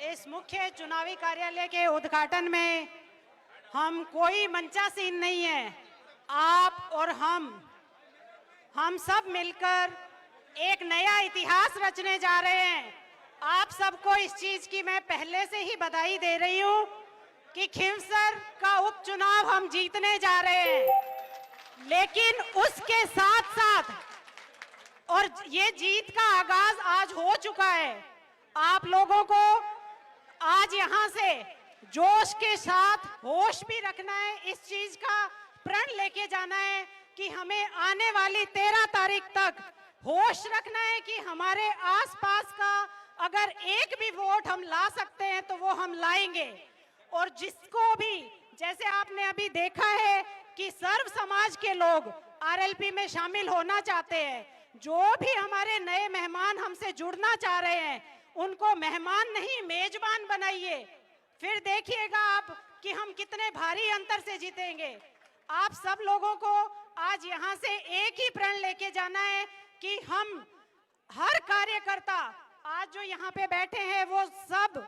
इस मुख्य चुनावी कार्यालय के उद्घाटन में हम कोई मंचासीन नहीं है। आप और हम सब मिलकर एक नया इतिहास रचने जा रहे हैं। आप सबको इस चीज की मैं पहले से ही बधाई दे रही हूं कि खिंवसर का उपचुनाव हम जीतने जा रहे हैं। लेकिन उसके साथ साथ और ये जीत का आगाज आज हो चुका है। आप लोगों को आज यहाँ से जोश के साथ होश भी रखना है, इस चीज का प्रण लेके जाना है कि हमें आने वाली 13 तारीख तक होश रखना है कि हमारे आसपास का अगर एक भी वोट हम ला सकते हैं तो वो हम लाएंगे। और जिसको भी, जैसे आपने अभी देखा है कि सर्व समाज के लोग आरएलपी में शामिल होना चाहते हैं, जो भी हमारे नए मेहमान हमसे जुड़ना चाह रहे हैं उनको मेहमान नहीं मेजबान बनाइए। फिर देखिएगा आप कि हम कितने भारी अंतर से जीतेंगे। आप सब लोगों को आज यहाँ से एक ही प्रण लेके जाना है कि हम हर कार्यकर्ता, आज जो यहाँ पे बैठे हैं वो सब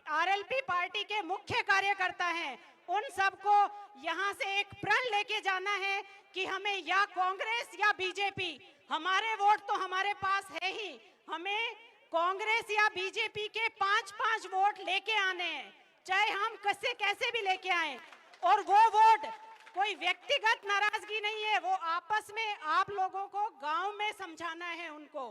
आरएलपी पार्टी के मुख्य कार्यकर्ता हैं। उन सबको यहाँ से एक प्रण लेके जाना है कि हमें या कांग्रेस या बीजेपी, हमारे वोट तो हमारे पास है ही, हमें कांग्रेस या बीजेपी के 5-5 वोट लेके आने हैं, चाहे हम कैसे भी लेके आए। और वो वोट कोई व्यक्तिगत नाराजगी नहीं है, वो आपस में आप लोगों को गांव में समझाना है। उनको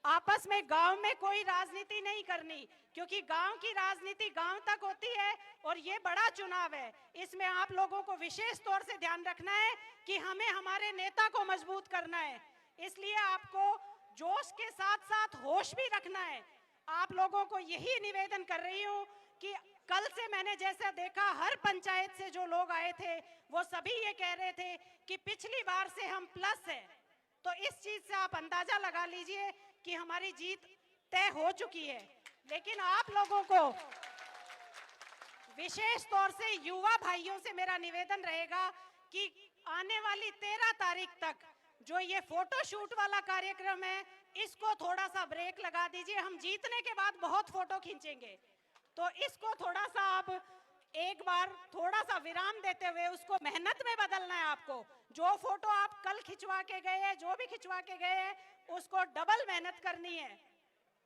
आपस में गांव में कोई राजनीति नहीं करनी, क्योंकि गांव की राजनीति गांव तक होती है और ये बड़ा चुनाव है। इसमें आप लोगों को विशेष तौर से ध्यान रखना है कि हमें हमारे नेता को मजबूत करना है। इसलिए आपको जोश के साथ साथ होश भी रखना है। आप लोगों को यही निवेदन कर रही हूँ कि कल से मैंने जैसा देखा, हर पंचायत से जो लोग आए थे वो सभी ये कह रहे थे कि पिछली बार से हम प्लस है। तो इस चीज से आप अंदाजा लगा लीजिए कि हमारी जीत तय हो चुकी है। लेकिन आप लोगों को विशेष तौर से युवा भाइयों से मेरा निवेदन रहेगा कि आने वाली 13 तारीख तक जो ये फोटो शूट वाला कार्यक्रम है, इसको थोड़ा सा ब्रेक लगा दीजिए। हम जीतने के बाद बहुत फोटो खींचेंगे, तो इसको थोड़ा सा आप एक बार थोड़ा सा विराम देते हुए उसको मेहनत में बदलना है। आपको जो फोटो आप कल खिंचवा के गए हैं, जो भी खिंचवा के गए हैं, उसको डबल मेहनत करनी है।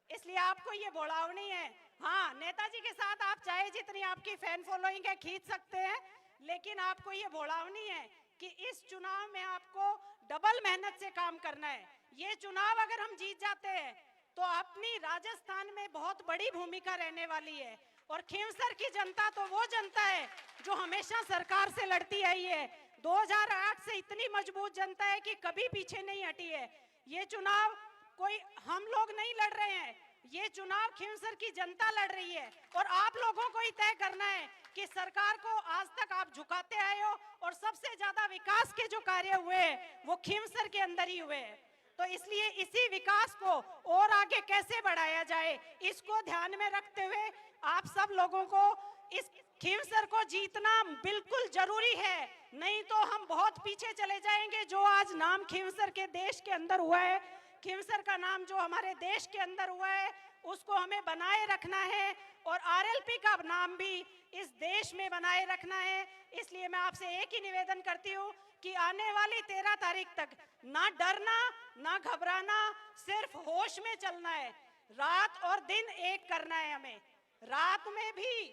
इसलिए आपको ये बोलावनी है। हाँ, नेताजी के साथ आप चाहे जितनी आपकी फैन फॉलोइंग है खींच सकते हैं, लेकिन आपको ये बोलावनी है कि इस चुनाव में आपको डबल मेहनत से काम करना है। ये चुनाव अगर हम जीत जाते हैं तो अपनी राजस्थान में बहुत बड़ी भूमिका रहने वाली है। और खिंवसर की जनता तो वो जनता है जो हमेशा सरकार से लड़ती आई है। 2008 से इतनी मजबूत जनता है कि कभी पीछे नहीं हटी है। ये चुनाव कोई हम लोग नहीं लड़ रहे हैं, ये चुनाव खिंवसर की जनता लड़ रही है। और आप लोगों को ही तय करना है कि सरकार को आज तक आप झुकाते आए हो और सबसे ज्यादा विकास के जो कार्य हुए हैं वो खिंवसर के अंदर ही हुए हैं। तो इसलिए इसी विकास को और आगे कैसे बढ़ाया जाए, इसको ध्यान में रखते हुए आप सब लोगों को इस खिंवसर को जीतना बिल्कुल जरूरी है। नहीं तो हम बहुत पीछे चले जाएंगे। जो आज नाम खिंवसर के देश के अंदर हुआ है, खिंवसर का नाम जो हमारे देश के अंदर हुआ है, उसको हमें बनाए रखना है और आरएलपी का नाम भी इस देश में बनाए रखना है। इसलिए मैं आपसे एक ही निवेदन करती हूँ कि आने वाली 13 तारीख तक ना डरना ना घबराना, सिर्फ होश में चलना है। रात और दिन एक करना है हमें। रात में भी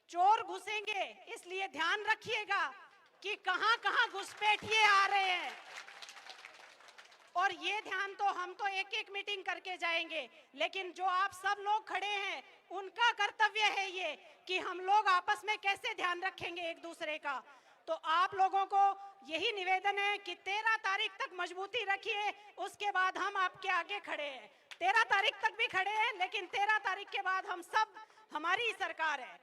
चोर घुसेंगे, इसलिए ध्यान रखिएगा कि कहां कहां घुसपैठिए आ रहे हैं। और ये ध्यान तो हम तो एक मीटिंग करके जाएंगे, लेकिन जो आप सब लोग खड़े हैं उनका कर्तव्य है ये कि हम लोग आपस में कैसे ध्यान रखेंगे एक दूसरे का। तो आप लोगों को यही निवेदन है कि 13 तारीख तक मजबूती रखिए, उसके बाद हम आपके आगे खड़े हैं। 13 तारीख तक भी खड़े हैं, लेकिन 13 तारीख के बाद हम सब, हमारी सरकार है।